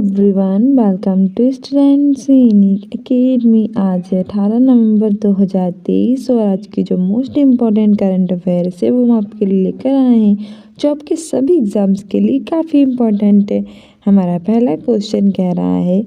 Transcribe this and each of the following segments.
Everyone, welcome to Students Unique Academy. आज है 18 नवंबर 2023 और आज की जो मोस्ट इम्पॉर्टेंट करंट अफेयर्स है वो हम आपके लिए लेकर आए हैं जो आपके सभी एग्जाम्स के लिए काफ़ी इम्पॉर्टेंट है। हमारा पहला क्वेश्चन कह रहा है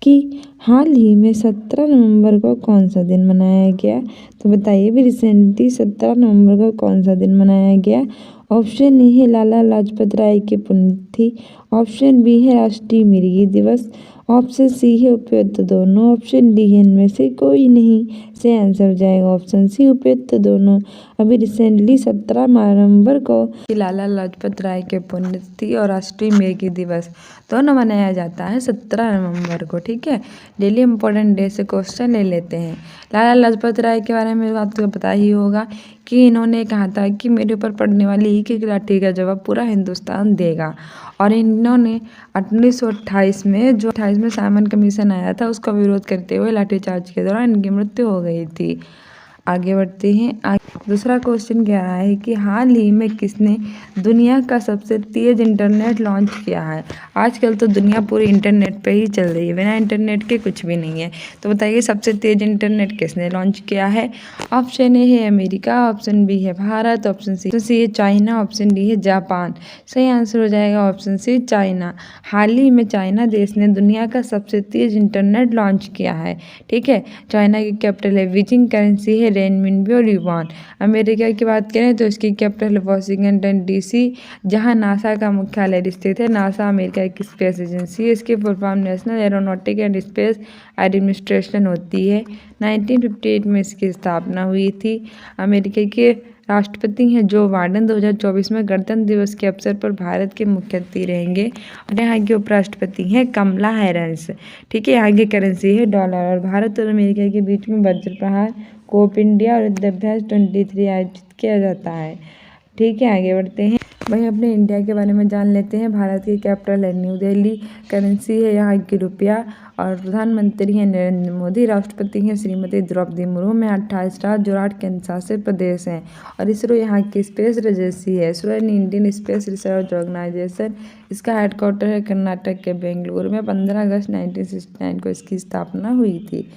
कि हाल ही में 17 नवंबर को कौन सा दिन मनाया गया। तो बताइए भी रिसेंटली 17 नवंबर को कौन सा दिन मनाया गया। ऑप्शन ए है लाला लाजपत राय की पुण्यतिथि, ऑप्शन बी है राष्ट्रीय मिर्गी दिवस, ऑप्शन सी है उपयुक्त दोनों, ऑप्शन डी है इनमें से कोई नहीं। से आंसर हो जाएगा ऑप्शन सी उपयुक्त दोनों। अभी रिसेंटली 17 नवंबर को लाला लाजपत राय के पुण्यतिथि और राष्ट्रीय मिर्गी दिवस दोनों मनाया जाता है 17 नवंबर को। ठीक है, डेली इम्पोर्टेंट डे से क्वेश्चन ले लेते हैं। लाला लाजपत राय के बारे में आपको पता ही होगा कि इन्होंने कहा था कि मेरे ऊपर पड़ने वाली एक एक लाठी का जवाब पूरा हिंदुस्तान देगा। और इन्होंने 1928 में जो 28 में साइमन कमीशन आया था उसका विरोध करते हुए लाठीचार्ज के दौरान इनकी मृत्यु हो गई थी। आगे बढ़ते हैं। दूसरा क्वेश्चन कह रहा है कि हाल ही में किसने दुनिया का सबसे तेज इंटरनेट लॉन्च किया है। आजकल तो दुनिया पूरी इंटरनेट पे ही चल रही है, बिना इंटरनेट के कुछ भी नहीं है। तो बताइए सबसे तेज इंटरनेट किसने लॉन्च किया है। ऑप्शन ए है अमेरिका, ऑप्शन बी है भारत, ऑप्शन सी है चाइना, ऑप्शन डी है जापान। सही आंसर हो जाएगा ऑप्शन सी चाइना। हाल ही में चाइना देश ने दुनिया का सबसे तेज इंटरनेट लॉन्च किया है। ठीक है, चाइना की कैपिटल है बीजिंग, करेंसी है रेनमिनबी और युआन। अमेरिका की बात करें तो इसकी कैपिटल है वाशिंगटन डीसी, जहां नासा का मुख्यालय स्थित है। नासा अमेरिका की स्पेस एजेंसी है। इसकी full form national aeronautic and space administration होती है। 1958 में इसकी स्थापना हुई थी। अमेरिका के राष्ट्रपति हैं जो बाइडेन 2024 में गणतंत्र दिवस के अवसर पर भारत के मुख्य अतिथि रहेंगे। और यहाँ के उपराष्ट्रपति हैं कमला हैरिस। ठीक है, यहाँ की करेंसी है डॉलर। और भारत और अमेरिका के बीच में वज्र प्रहार कोप इंडिया और युद्धाभ्यास 23 आयोजित किया जाता है। ठीक है, आगे बढ़ते हैं। वहीं अपने इंडिया के बारे में जान लेते हैं। भारत की कैपिटल है न्यू दिल्ली, करेंसी है यहाँ की रुपया और प्रधानमंत्री हैं नरेंद्र मोदी। राष्ट्रपति हैं श्रीमती द्रौपदी मुर्मू। में 28 राज्य जो 8 केंद्र शासित प्रदेश हैं। और इसरो यहाँ की स्पेस एजेंसी है। ISRO Indian Space Research Organisation. इसका हेडक्वार्टर है कर्नाटक के बेंगलुरु में। 15 अगस्त 1969 को इसकी स्थापना हुई थी।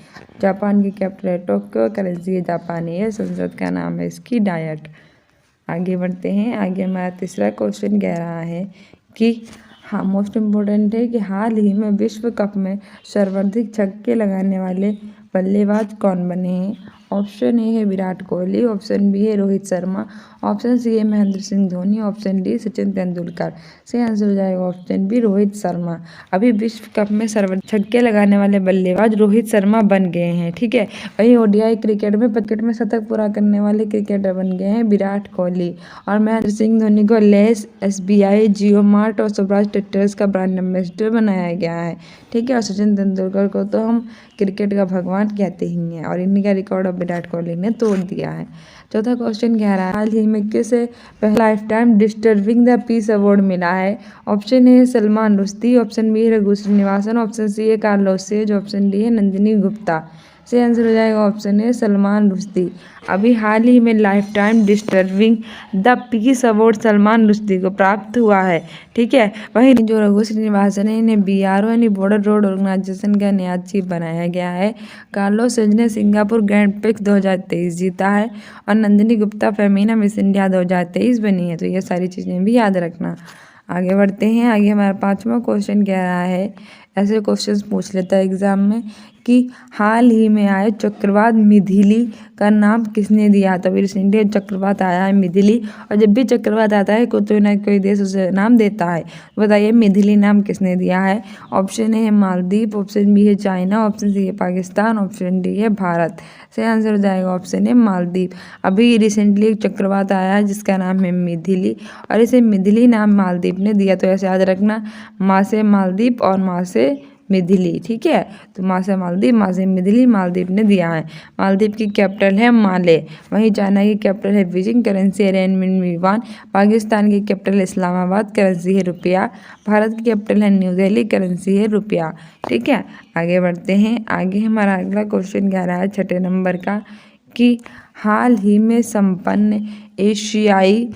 जापान की कैपिटल है टोक्यो, करेंसी है जापानी है, संसद का नाम है इसकी डायट। आगे बढ़ते हैं। आगे हमारा तीसरा क्वेश्चन कह रहा है कि हाँ मोस्ट इम्पोर्टेंट है कि हाल ही में विश्व कप में सर्वाधिक छक्के लगाने वाले बल्लेबाज कौन बने हैं। ऑप्शन ए है विराट कोहली, ऑप्शन बी है रोहित शर्मा, ऑप्शन सी है महेंद्र सिंह धोनी, ऑप्शन डी सचिन तेंदुलकर। सही आंसर हो जाएगा ऑप्शन बी रोहित शर्मा। अभी विश्व कप में सर्वाधिक छक्के लगाने वाले बल्लेबाज रोहित शर्मा बन गए हैं। ठीक है, वहीं ओडीआई क्रिकेट में शतक पूरा करने वाले क्रिकेटर बन गए हैं विराट कोहली। और महेंद्र सिंह धोनी को लेस, एसबीआई, जियो मार्ट और स्वराज ट्रैक्टर्स का ब्रांड एम्बेसडर बनाया गया है। ठीक है, और सचिन तेंदुलकर को तो हम क्रिकेट का भगवान कहते ही हैं और इन्हीं का रिकॉर्ड अब विराट कोहली ने तोड़ दिया है। चौथा क्वेश्चन कह रहा है हाल ही में किसे life time disturbing the peace award मिला है। ऑप्शन ए है सलमान रुश्दी, ऑप्शन बी है रघु श्रीनिवासन, ऑप्शन सी है कार्लोस सेज, ऑप्शन डी है नंदिनी गुप्ता। सही आंसर हो जाएगा ऑप्शन ए सलमान रुश्दी। अभी हाल ही में life time disturbing the peace award Salman Rushdie को प्राप्त हुआ है। ठीक है, वहीं जो रघु श्रीनिवासन है इन्हें BRO यानी बॉर्डर रोड ऑर्गेनाइजेशन का नया चीफ बनाया गया है। कार्लोस सेज ने सिंगापुर ग्रैंड प्रिक्स 2023 जीता है। और नंदिनी गुप्ता फेमिना मिस इंडिया 2023 बनी है। तो ये सारी चीज़ें भी याद रखना। आगे बढ़ते हैं। आगे हमारा पांचवा क्वेश्चन कह रहा है, ऐसे क्वेश्चंस पूछ लेता है एग्जाम में कि हाल ही में आए चक्रवात मिथिली का नाम किसने दिया। तो रिसेंटली चक्रवात आया है मिथिली, और जब भी चक्रवात आता है कोई ना कोई देश उसे नाम देता है। बताइए मिथिली नाम किसने दिया है। ऑप्शन ए है मालदीव, ऑप्शन बी है चाइना, ऑप्शन सी है पाकिस्तान, ऑप्शन डी है भारत। सही आंसर हो जाएगा ऑप्शन ए मालदीव। अभी रिसेंटली एक चक्रवात आया है जिसका नाम है मिथिली, और इसे मिथिली नाम मालदीव ने दिया। तो ऐसे याद रखना, माँ से मालदीव और माँ से मिथिली। ठीक है, तो माँ से मालदीव, माँ से मिथिली, मालदीव ने दिया है। मालदीव की कैपिटल है माले। वहीं चाइना की कैपिटल है बीजिंग, करेंसी है रेनमिनबी युआन। पाकिस्तान की कैपिटल है इस्लामाबाद, करेंसी है रुपया। भारत की कैपिटल है न्यू दिल्ली, करेंसी है रुपया। ठीक है, आगे बढ़ते हैं। आगे हमारा अगला क्वेश्चन कह रहा है 6 नंबर का कि हाल ही में संपन्न एशियाई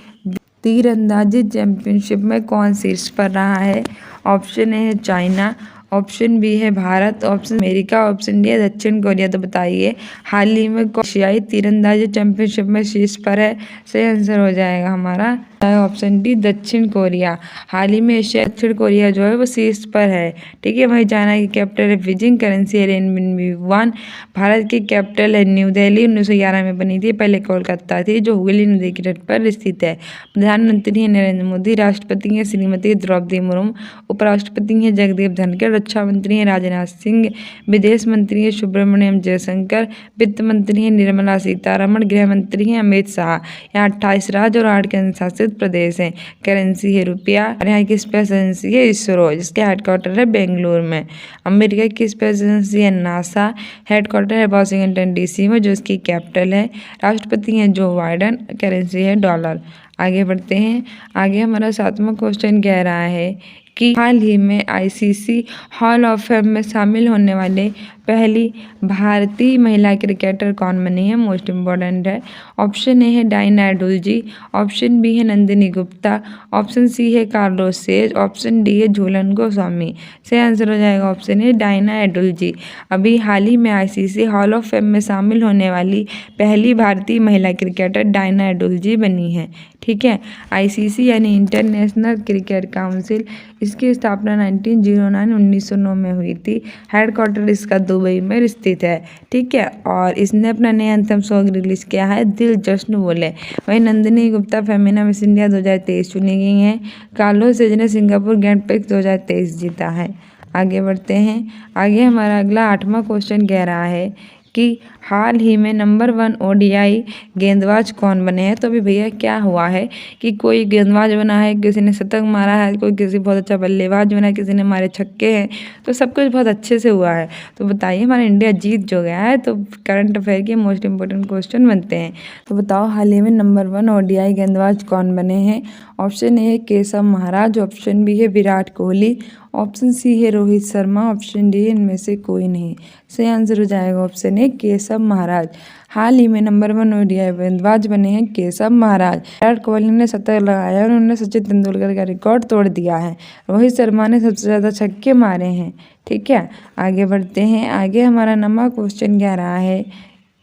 तीरंदाजी चैंपियनशिप में कौन शीर्ष पर रहा है? ऑप्शन ए है चाइना, ऑप्शन बी है Bharat, option America, option D है दक्षिण कोरिया। तो बताइए हाल ही में कौन एशियाई तीरंदाजी चैंपियनशिप में शीर्ष पर है? सही आंसर हो जाएगा हमारा ऑप्शन डी दक्षिण कोरिया। हाल ही में एशिया दक्षिण कोरिया जो है वो शीर्ष पर है। ठीक है, वही चाइना की कैपिटल है बीजिंग, करेंसी है रेनमिन। भारत की कैपिटल है न्यू दिल्ली, 1911 में बनी थी, पहले कोलकाता थी जो हुगली नदी के तट पर स्थित है। प्रधानमंत्री है नरेंद्र मोदी, राष्ट्रपति है श्रीमती द्रौपदी मुर्मू, उपराष्ट्रपति है जगदीप धनखड़, रक्षा मंत्री है राजनाथ सिंह, विदेश मंत्री है सुब्रमण्यम जयशंकर, वित्त मंत्री है निर्मला सीतारमण, गृह मंत्री है अमित शाह। यहाँ 28 राज्य और 8 केंद्र शासित प्रदेश हैं। करेंसी है रुपया और यहाँ की स्पेस एजेंसी है इसरो, जिसके हेडक्वार्टर है बेंगलुरु में। अमेरिका की स्पेस एजेंसी है नासा, हेडक्वार्टर है वाशिंगटन डीसी में, जो इसकी कैपिटल है। राष्ट्रपति हैं जो बाइडेन, करेंसी है डॉलर। आगे बढ़ते हैं। आगे हमारा 7वां क्वेश्चन कह रहा है कि हाल ही में आईसीसी हॉल ऑफ फेम में शामिल होने वाले पहली भारतीय महिला क्रिकेटर कौन बनी है? मोस्ट इम्पॉर्टेंट है। ऑप्शन ए है डायना एडुल्जी, ऑप्शन बी है नंदिनी गुप्ता, ऑप्शन सी है कार्लोस सेज, ऑप्शन डी है झूलन गोस्वामी। सही आंसर हो जाएगा ऑप्शन ए डायना एडुल्जी। अभी हाल ही में आईसीसी हॉल ऑफ फेम में शामिल होने वाली पहली भारतीय महिला क्रिकेटर डायना एडुल्जी बनी है। ठीक है, आईसीसी यानी इंटरनेशनल क्रिकेट काउंसिल, इसकी स्थापना 1909 में हुई थी। हेडक्वार्टर इसका दुबई में स्थित है। ठीक है, और इसने अपना नया अंतिम सॉन्ग रिलीज किया है दिल जश्न बोले। वहीं नंदिनी गुप्ता फेमिना मिस इंडिया 2023 चुनी गई हैं। कार्लोस सेज ने सिंगापुर ग्रैंड प्रिक्स 2023 जीता है। आगे बढ़ते हैं। आगे हमारा अगला 8वां क्वेश्चन कह रहा है कि हाल ही में नंबर 1 ओडीआई गेंदबाज कौन बने हैं? तो अभी भैया क्या हुआ है कि कोई गेंदबाज बना है, किसी ने शतक मारा है, कोई किसी बहुत अच्छा बल्लेबाज बना है, किसी ने मारे छक्के हैं, तो सब कुछ बहुत अच्छे से हुआ है। तो बताइए हमारा इंडिया जीत जो गया है। तो करंट अफेयर के मोस्ट इंपॉर्टेंट क्वेश्चन बनते हैं। तो बताओ हाल ही में नंबर 1 ओडीआई गेंदबाज कौन बने हैं? ऑप्शन ए है केशव महाराज, ऑप्शन बी है विराट कोहली, ऑप्शन सी है रोहित शर्मा, ऑप्शन डी इनमें से कोई नहीं। सही आंसर हो जाएगा ऑप्शन ए केशव महाराज। हाल ही में नंबर 1 ओडीआई गेंदबाज बने हैं केशव महाराज। विराट कोहली ने शतक लगाया और उन्होंने सचिन तेंदुलकर का रिकॉर्ड तोड़ दिया है। रोहित शर्मा ने सबसे ज़्यादा छक्के मारे हैं। ठीक है, आगे बढ़ते हैं। आगे हमारा 9वां क्वेश्चन कह रहा है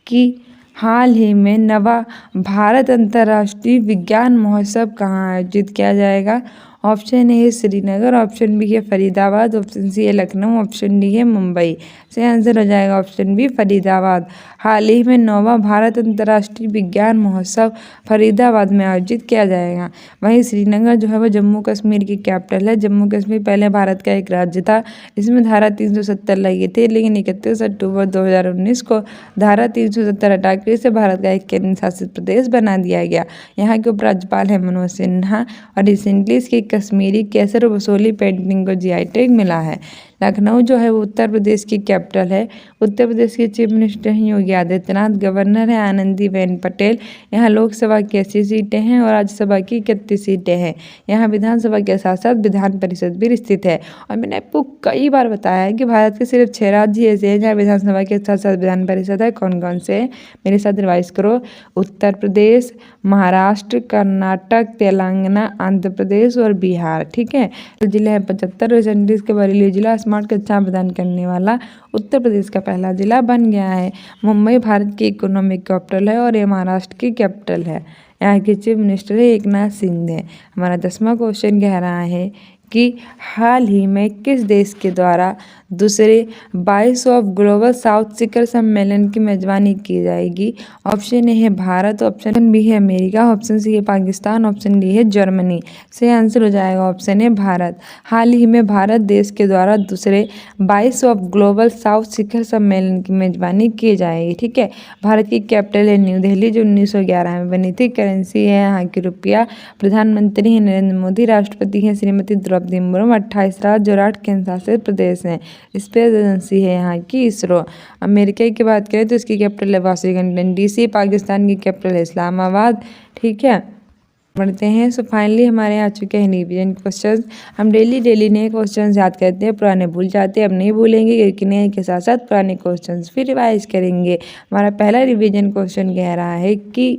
कि हाल ही में 9वां भारत अंतर्राष्ट्रीय विज्ञान महोत्सव कहाँ आयोजित किया जाएगा? ऑप्शन ए है श्रीनगर, ऑप्शन बी है फरीदाबाद, ऑप्शन सी है लखनऊ, ऑप्शन डी है मुंबई। सही आंसर हो जाएगा ऑप्शन बी फरीदाबाद। हाल ही में 9वां भारत अंतर्राष्ट्रीय विज्ञान महोत्सव फरीदाबाद में आयोजित किया जाएगा। वहीं श्रीनगर जो है वो जम्मू कश्मीर की कैपिटल है। जम्मू कश्मीर पहले भारत का एक राज्य था। इसमें धारा 370 लगी थी, लेकिन 31 अक्टूबर 2019 को धारा 370 हटाकर इसे भारत का एक केंद्र शासित प्रदेश बना दिया गया। यहाँ के उपराज्यपाल है मनोज सिन्हा और रिसेंटली इसकी कश्मीरी केसर बसोली पेंटिंग को जीआई टैग मिला है। लखनऊ जो है वो उत्तर प्रदेश की कैपिटल है। उत्तर प्रदेश के चीफ मिनिस्टर हैं योगी आदित्यनाथ, गवर्नर है आनंदीबेन पटेल। यहाँ लोकसभा की 80 सीटें हैं और राज्यसभा की 31 सीटें हैं। यहाँ विधानसभा के साथ साथ विधान परिषद भी स्थित है। और मैंने आपको कई बार बताया है कि भारत के सिर्फ 6 राज्य ऐसे हैं जहाँ विधानसभा के साथ साथ विधान परिषद है। कौन कौन से? मेरे साथ रिवाइज करो। उत्तर प्रदेश, महाराष्ट्र, कर्नाटक, तेलंगाना, आंध्र प्रदेश और बिहार। ठीक है, जिले हैं 75। रिसेंटली इसके बरेली जिला स्मार्ट कक्षा प्रदान करने वाला उत्तर प्रदेश का पहला जिला बन गया है। मुंबई भारत की इकोनॉमिक कैपिटल है और ये महाराष्ट्र की कैपिटल है। यहाँ के चीफ मिनिस्टर है एकनाथ शिंदे। हमारा 10वां क्वेश्चन कह रहा है कि हाल ही में किस देश के द्वारा दूसरे 22 ऑफ ग्लोबल साउथ शिखर सम्मेलन की मेजबानी की जाएगी? ऑप्शन ए है भारत, ऑप्शन बी है अमेरिका, ऑप्शन सी है पाकिस्तान, ऑप्शन डी है जर्मनी। सही आंसर हो जाएगा ऑप्शन ए भारत। हाल ही में भारत देश के द्वारा दूसरे 22 ऑफ ग्लोबल साउथ शिखर सम्मेलन की मेजबानी की जाएगी। ठीक है, भारत की कैपिटल है न्यू दिल्ली जो 1911 में बनी थी। करेंसी है यहाँ की रुपया। प्रधानमंत्री हैं नरेंद्र मोदी, राष्ट्रपति हैं श्रीमती द्रौपदी मुर्मू। 28 राज्य और 8 केंद्र शासित प्रदेश हैं। स्पेस एजेंसी है यहाँ की इसरो। अमेरिका की बात करें तो इसकी कैपिटल है वाशिंगटन डीसी। पाकिस्तान की कैपिटल है इस्लामाबाद। ठीक है, बढ़ते हैं। सो फाइनली हमारे आ चुके हैं रिवीजन क्वेश्चंस। हम डेली नए क्वेश्चंस याद करते हैं, पुराने भूल जाते हैं। अब नहीं भूलेंगे क्योंकि नए के साथ साथ पुराने क्वेश्चंस फिर रिवाइज करेंगे। हमारा पहला रिवीजन क्वेश्चन कह रहा है कि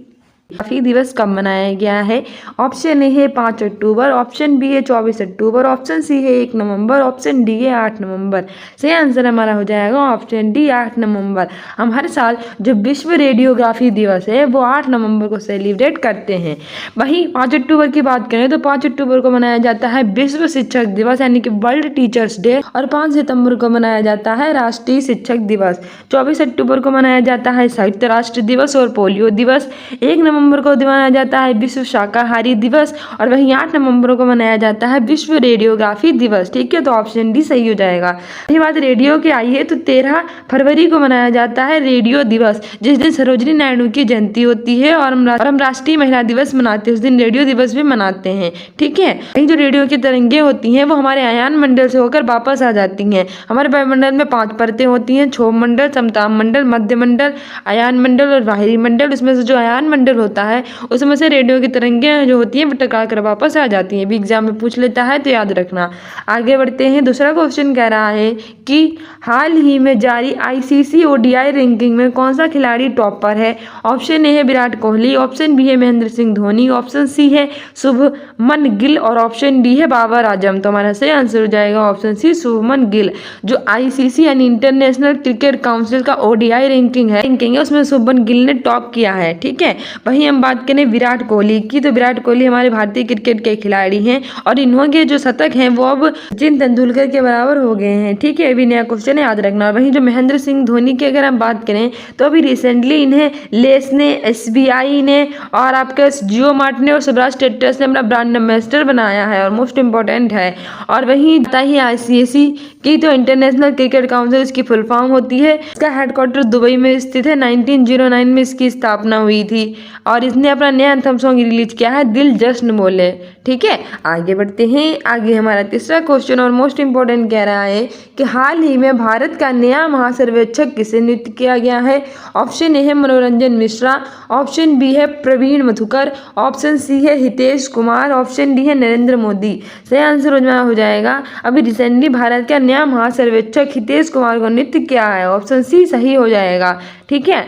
काफी दिवस कब मनाया गया है? ऑप्शन ए है 5 अक्टूबर, ऑप्शन बी है 24 अक्टूबर, ऑप्शन सी है 1 नवंबर, ऑप्शन डी है 8 नवंबर। सही आंसर हमारा हो जाएगा ऑप्शन डी 8 नवंबर। हम हर साल जो विश्व रेडियोग्राफी दिवस है वो 8 नवंबर को सेलिब्रेट करते हैं। वहीं 5 अक्टूबर की बात करें तो 5 अक्टूबर को मनाया जाता है विश्व शिक्षक दिवस यानी कि वर्ल्ड टीचर्स डे, और 5 सितंबर को मनाया जाता है राष्ट्रीय शिक्षक दिवस। 24 अक्टूबर को मनाया जाता है संयुक्त राष्ट्र दिवस और पोलियो दिवस। 1 नवंबर को मनाया जाता है विश्व शाकाहारी दिवस, और वहीं 8 नवंबर को मनाया जाता है विश्व रेडियोग्राफी दिवस। ठीक है, तो ऑप्शन डी सही हो जाएगा। रही बात रेडियो की आई है तो 13 फरवरी को मनाया जाता है रेडियो दिवस, जिस दिन सरोजिनी नायडू की जयंती होती है, और हम राष्ट्रीय महिला दिवस मनाते हैं, उस दिन रेडियो दिवस भी मनाते हैं। ठीक है, कहीं जो रेडियो की तरंगे होती हैं वो हमारे आयान मंडल से होकर वापस आ जाती हैं। हमारे वायुमंडल में 5 परतें होती हैं, क्षोभ मंडल, समताप मंडल, मध्य मंडल, आयान मंडल और बाहरी मंडल। उसमें से जो आयान मंडल होता है उसमें से रेडियो की तरंगे जो होती हैं वो टकरा कर वापस आ जाती हैं। भी एग्जाम में पूछ लेता है तो याद रखना। आगे बढ़ते हैं। दूसरा क्वेश्चन कह रहा है कि हाल ही में जारी ICC ODI रैंकिंग में कौन सा खिलाड़ी टॉप पर है? ऑप्शन ए है विराट कोहली, ऑप्शन बी है महेंद्र सिंह धोनी, ऑप्शन सी है शुभमन गिल, और ऑप्शन डी है बाबर आजम। तो हमारा सही आंसर हो जाएगा ऑप्शन सी शुभमन गिल। जो ICC यानी इंटरनेशनल क्रिकेट काउंसिल का ODI रैंकिंग है उसमें शुभमन गिल ने टॉप किया है। ठीक है, वहीं हम बात करें विराट कोहली की, तो विराट कोहली हमारे भारतीय क्रिकेट के खिलाड़ी हैं, और इन्होंने जो शतक हैं वो अब सचिन तेंदुलकर के बराबर हो गए हैं। ठीक है, अभी नया क्वेश्चन है, याद रखना। वहीं जो महेंद्र सिंह धोनी की अगर हम बात करें तो अभी रिसेंटली इन्हें लेस ने, SBI ने, और आपके जियो मार्ट ने और स्वराज ट्रेडर्स ने अपना ब्रांड एम्बेसडर बनाया है, और मोस्ट इंपॉर्टेंट है। और वहीं ही ICC की तो इंटरनेशनल क्रिकेट काउंसिल इसकी फुल फॉर्म होती है। इसका हेडक्वार्टर दुबई में स्थित है। 1909 में इसकी स्थापना हुई थी, और इसने अपना नया एंथम सॉन्ग रिलीज किया है, दिल जश्न बोले। ठीक है, आगे बढ़ते हैं। आगे हमारा तीसरा क्वेश्चन और मोस्ट इंपॉर्टेंट कह रहा है कि हाल ही में भारत का नया महासर्वेक्षक किसे नियुक्त किया गया है? ऑप्शन ए है मनोरंजन मिश्रा, ऑप्शन बी है प्रवीण मधुकर, ऑप्शन सी है हितेश कुमार, ऑप्शन डी है नरेंद्र मोदी। सही आंसर हो जाएगा अभी रिसेंटली भारत का नया महासर्वेक्षक हितेश कुमार को नियुक्त किया है, ऑप्शन सी सही हो जाएगा। ठीक है,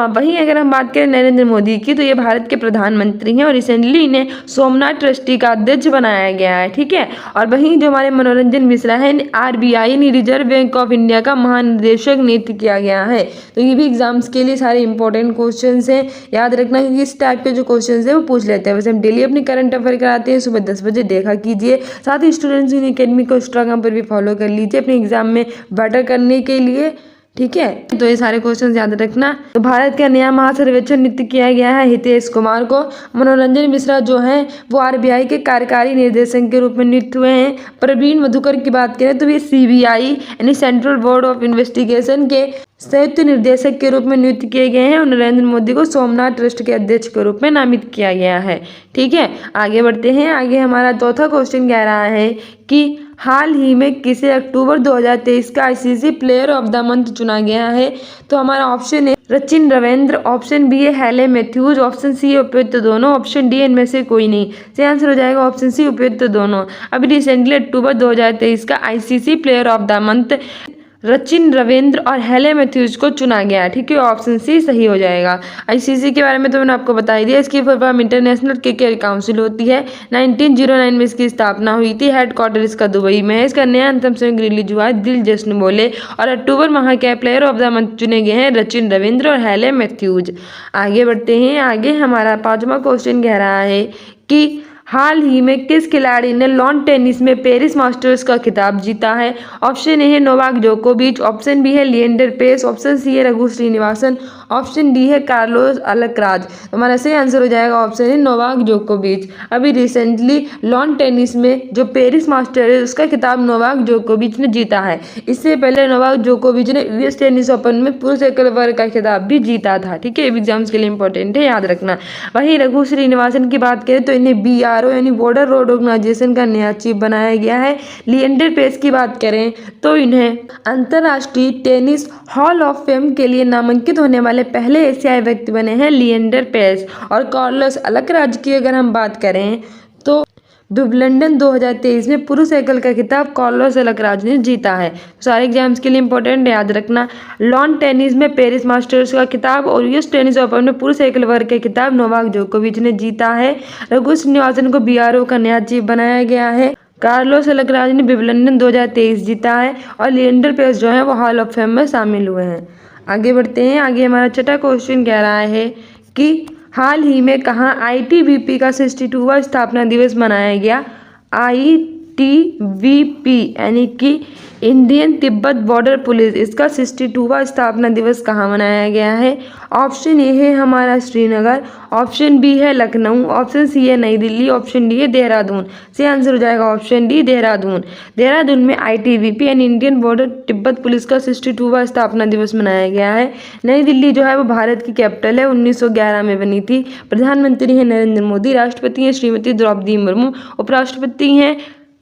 वहीं अगर हम बात करें नरेंद्र मोदी की, तो ये भारत के प्रधानमंत्री हैं, और रिसेंटली इन्हें सोमनाथ ट्रस्टी का अध्यक्ष बनाया गया है। ठीक है, और वहीं जो हमारे मनोरंजन मिश्रा है RBI यानी रिजर्व बैंक ऑफ इंडिया का महानिदेशक नियुक्त किया गया है। तो ये भी एग्जाम्स के लिए सारे इंपॉर्टेंट क्वेश्चंस हैं, याद रखना, क्योंकि इस टाइप के जो क्वेश्चंस हैं वो पूछ लेते हैं। वैसे हम डेली अपनी करंट अफेयर कराते हैं, सुबह 10 बजे देखा कीजिए। साथ ही स्टूडेंट्स इन अकेडमी को इंस्टाग्राम पर भी फॉलो कर लीजिए अपने एग्जाम में बेटर करने के लिए। ठीक है, तो ये सारे क्वेश्चंस याद रखना। तो भारत का नया महासर्वेक्षक नियुक्त किया गया है हितेश कुमार को। मनोरंजन मिश्रा जो हैं वो RBI के कार्यकारी निर्देशक के रूप में नियुक्त हुए हैं। प्रवीण मधुकर की बात करें तो ये CBI यानी सेंट्रल बोर्ड ऑफ इन्वेस्टिगेशन के संयुक्त निर्देशक के रूप में नियुक्त किए गए हैं, और नरेंद्र मोदी को सोमनाथ ट्रस्ट के अध्यक्ष के रूप में नामित किया गया है। ठीक है, आगे बढ़ते हैं। आगे हमारा चौथा क्वेश्चन कह रहा है कि हाल ही में किसे अक्टूबर 2023 का ICC player of the month चुना गया है? तो हमारा ऑप्शन है सचिन रविंद्र, ऑप्शन बी है हेले मैथ्यूज, ऑप्शन सी उपयुक्त दोनों, ऑप्शन डी इनमें से कोई नहीं। सही आंसर हो जाएगा ऑप्शन सी उपयुक्त दोनों। अभी रिसेंटली अक्टूबर 2023 का ICC player of the month Sachin Ravindra और हेले मैथ्यूज को चुना गया। ठीक है, ऑप्शन सी सही हो जाएगा। ICC के बारे में तो मैंने आपको बता ही दिया। इसकी full form international cricket council होती है। 1909 में इसकी स्थापना हुई थी। हेडक्वार्टर इसका दुबई में है। इसका नया अंतम सॉन्ग रिलीज हुआ है, दिल जश्न बोले, और अक्टूबर माह के प्लेयर ऑफ द मंथ चुने गए हैं सचिन रविंद्र और हेले मैथ्यूज। आगे बढ़ते हैं। आगे हमारा पांचवा क्वेश्चन कह रहा है कि हाल ही में किस खिलाड़ी ने लॉन टेनिस में पेरिस मास्टर्स का खिताब जीता है? ऑप्शन ए है नोवाक जोकोविच, ऑप्शन बी है लिएंडर पेस, ऑप्शन सी है रघु श्रीनिवासन, ऑप्शन डी है कार्लोस अल्कराज। हमारा सही आंसर हो जाएगा ऑप्शन है नोवाक जोकोविच। अभी रिसेंटली लॉन टेनिस में जो पेरिस मास्टर है उसका खिताब नोवाक जोकोविच ने जीता है। इससे पहले नोवाक जोकोविच ने US टेनिस ओपन में पुरुष एकल वर्ग का खिताब भी जीता था। ठीक है, एग्जाम्स के लिए इंपॉर्टेंट है, याद रखना। वहीं रघु श्रीनिवासन की बात करें तो इन्हें BRO यानी बॉर्डर रोड ऑर्गेनाइजेशन का नया चीफ बनाया गया है। लिएंडर पेस की बात करें तो इन्हें अंतर्राष्ट्रीय टेनिस हॉल ऑफ फेम के लिए नामांकित होने वाले पहले एशियाई व्यक्ति बने हैं लिएंडर पेस। और कार्लोस अल्कराज की अगर हम बात करें तो विंबलडन 2023 में पुरुष एकल का खिताब कार्लोस अल्कराज ने जीता है। सारे एग्जाम्स के लिए इंपॉर्टेंट है, याद रखना। लॉन टेनिस में पेरिस मास्टर्स का खिताब और यूएस टेनिस ओपन में पुरुष एकल वर्ग का खिताब नोवाक जोकोविच ने जीता है। रघु श्रीनिवासन को बीआरओ का नया चीफ बनाया गया है। कार्लोस अल्कराज ने विंबलडन 2023 जीता है और लिएंडर पेस जो है वो हॉल ऑफ फेम में शामिल हुए हैं। आगे बढ़ते हैं। आगे हमारा छठा क्वेश्चन कह रहा है कि हाल ही में कहाँ आईटीबीपी का 62वां स्थापना दिवस मनाया गया। आईटीबीपी यानी कि इंडियन तिब्बत बॉर्डर पुलिस, इसका 62वां स्थापना दिवस कहाँ मनाया गया है। ऑप्शन ए है हमारा श्रीनगर, ऑप्शन बी है लखनऊ, ऑप्शन सी है नई दिल्ली, ऑप्शन डी है देहरादून। सही आंसर हो जाएगा ऑप्शन डी देहरादून। देहरादून में आईटीबीपी यानी इंडियन बॉर्डर तिब्बत पुलिस का 62वां स्थापना दिवस मनाया गया है। नई दिल्ली जो है वो भारत की कैपिटल है, 1911 में बनी थी। प्रधानमंत्री हैं नरेंद्र मोदी, राष्ट्रपति हैं श्रीमती द्रौपदी मुर्मू, उपराष्ट्रपति हैं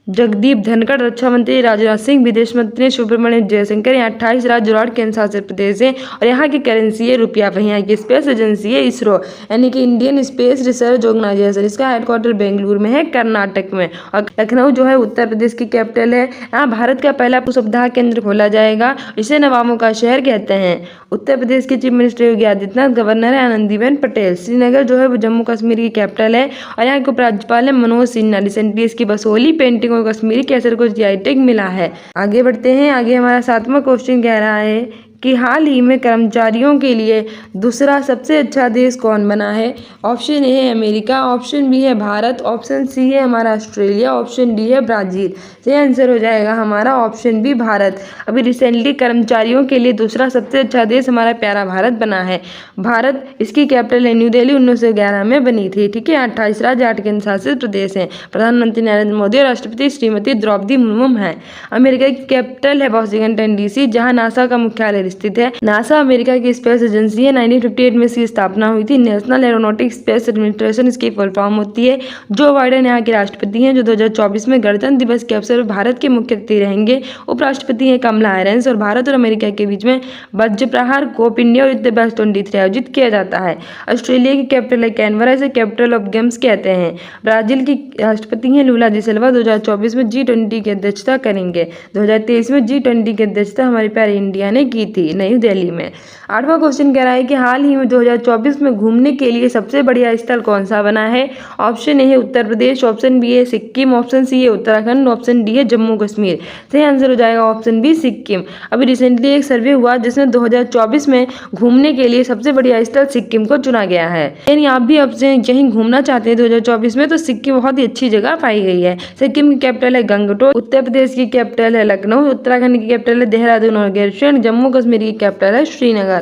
जगदीप धनखड़, रक्षा मंत्री राजनाथ सिंह, विदेश मंत्री सुब्रमण्यम जयशंकर। यहाँ 28 राज्य और केंद्र शासित प्रदेश हैं और यहाँ की करेंसी है रुपया। वहीं यहाँ की स्पेस एजेंसी है इसरो यानी कि इंडियन स्पेस रिसर्च ऑर्गेनाइजेशन, इसका हेडक्वार्टर बेंगलुरु में है कर्नाटक में। और लखनऊ जो है उत्तर प्रदेश की कैपिटल है। यहाँ भारत का पहला सुविधा केंद्र खोला जाएगा, इसे नवाबों का शहर कहते हैं। उत्तर प्रदेश के chief minister Yogi Adityanath, governor है आनंदीबेन पटेल। श्रीनगर जो है वो जम्मू कश्मीर की कैपिटल है और यहाँ के उपराज्यपाल है मनोज सिन्हा। रिसेंटली इसकी बसोली पेंटिंग कश्मीरी केसर को जीआई टैग मिला है। आगे बढ़ते हैं। आगे हमारा 7वां क्वेश्चन कह रहा है कि हाल ही में कर्मचारियों के लिए दूसरा सबसे अच्छा देश कौन बना है। ऑप्शन ए है अमेरिका, ऑप्शन बी है भारत, ऑप्शन सी है हमारा ऑस्ट्रेलिया, ऑप्शन डी है ब्राजील। सही आंसर हो जाएगा हमारा ऑप्शन बी भारत। अभी रिसेंटली कर्मचारियों के लिए दूसरा सबसे अच्छा देश हमारा प्यारा भारत बना है। भारत, इसकी कैपिटल है न्यू दिल्ली, 1911 में बनी थी। ठीक है, 28 राज्य 8 केंद्र शासित प्रदेश हैं। प्रधानमंत्री नरेंद्र मोदी और राष्ट्रपति श्रीमती द्रौपदी मुर्मू हैं। अमेरिका की कैपिटल है वॉशिंगटन डीसी, जहाँ नासा का मुख्यालय स्थित है। नासा अमेरिका की स्पेस एजेंसी है। 1958 में इसकी स्थापना हुई थी। नेशनल एरोनॉटिक स्पेस एडमिनिस्ट्रेशन इसकी फुल फॉर्म होती है। जो बाइडेन यहाँ के राष्ट्रपति हैं, जो 2024 में गणतंत्र दिवस के अवसर पर भारत के मुख्य अतिथि रहेंगे। उपराष्ट्रपति हैं कमला हैरिस। और भारत और अमेरिका के बीच में वज्र प्रहार कोप इंडिया और युद्ध बेस्ट 23 आयोजित किया जाता है। ऑस्ट्रेलिया की कैपिटल है कैनबरा, इसे कैपिटल ऑफ गेम्स कहते हैं। ब्राजील की राष्ट्रपति हैं लूला डी सिल्वा, 2024 में G20 की अध्यक्षता करेंगे। 2023 में G20 की अध्यक्षता हमारी प्यारी इंडिया ने की थी नई दिल्ली में। 8वां क्वेश्चन कह रहा है कि हाल ही में 2024 में घूमने के लिए सबसे बढ़िया स्थल कौन सा बना है। ऑप्शन ए है उत्तर प्रदेश, ऑप्शन बी है सिक्किम, ऑप्शन सी है उत्तराखंड, ऑप्शन डी है जम्मू कश्मीर। सही आंसर हो जाएगा ऑप्शन बी सिक्किम। अभी रिसेंटली एक सर्वे हुआ जिसमें 2024 में घूमने के लिए सबसे बढ़िया स्थल सिक्किम को चुना गया है। यानी आप भी अब से कहीं घूमना चाहते हैं 2024 में तो सिक्किम बहुत ही अच्छी जगह पाई गई है। सिक्किम की कैपिटल है गंगटोक, उत्तर प्रदेश की कैपिटल है लखनऊ, उत्तराखंड की कैपिटल है देहरादून और गैरसैंण, जम्मू कश्मीर की कैपिटल है श्रीनगर।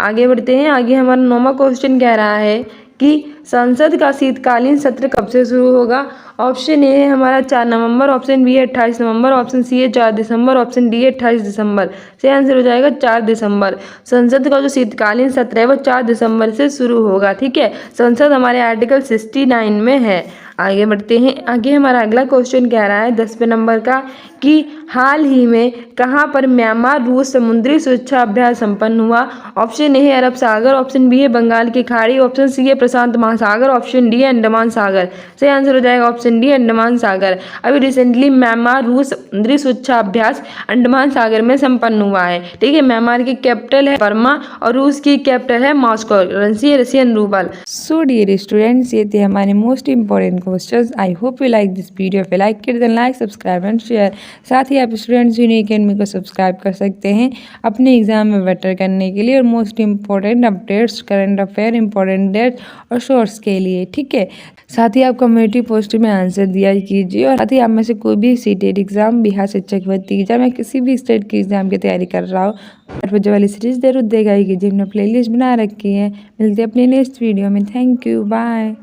आगे बढ़ते हैं। आगे हमारा 9वां क्वेश्चन कह रहा है कि संसद का शीतकालीन सत्र कब से शुरू होगा। ऑप्शन ए है हमारा 4 नवंबर, ऑप्शन बी है 28 नवंबर, ऑप्शन सी है 4 दिसंबर, ऑप्शन डी है 28 दिसंबर। सही आंसर हो जाएगा 4 दिसंबर। संसद का जो शीतकालीन सत्र है वो 4 दिसंबर से शुरू होगा। ठीक है, संसद हमारे आर्टिकल 69 में है। आगे बढ़ते हैं। आगे हमारा अगला क्वेश्चन कह रहा है 10वें नंबर का कि हाल ही में कहाँ पर म्यांमार रूस समुद्री सुरक्षा अभ्यास संपन्न हुआ। ऑप्शन ए है अरब सागर, ऑप्शन बी है बंगाल की खाड़ी, ऑप्शन सी है प्रशांत महासागर, ऑप्शन डी है अंडमान सागर। सही आंसर हो जाएगा ऑप्शन डी अंडमान सागर। अभी रिसेंटली म्यांमार रूस समुद्री सुरक्षा अभ्यास अंडमान सागर में संपन्न हुआ है। ठीक है, म्यांमार की कैपिटल है बर्मा और रूस की कैपिटल है मॉस्को, करेंसी है Russian rouble. So dear students, ये थे हमारे most important questions. I hope you like this video. If you like it then like, subscribe and share. साथ ही आप स्टूडेंट्स यूनिक अकेडमी को सब्सक्राइब कर सकते हैं अपने एग्जाम में बेटर करने के लिए और most important updates, current affair, important dates और शॉर्ट्स के लिए। ठीक है, साथ ही आप कम्युनिटी पोस्ट में आंसर दिया कीजिए और साथ ही आप में से कोई भी सीटेट एग्जाम, बिहार शिक्षक भर्ती एग्जाम या किसी भी स्टेट की एग्जाम की तैयारी कर रहा हो जो वाली सीरीज जरूर देखा कीजिए। हमने प्लेलिस्ट बना रखी है। मिलते हैं अपने नेक्स्ट वीडियो में। Thank you, bye.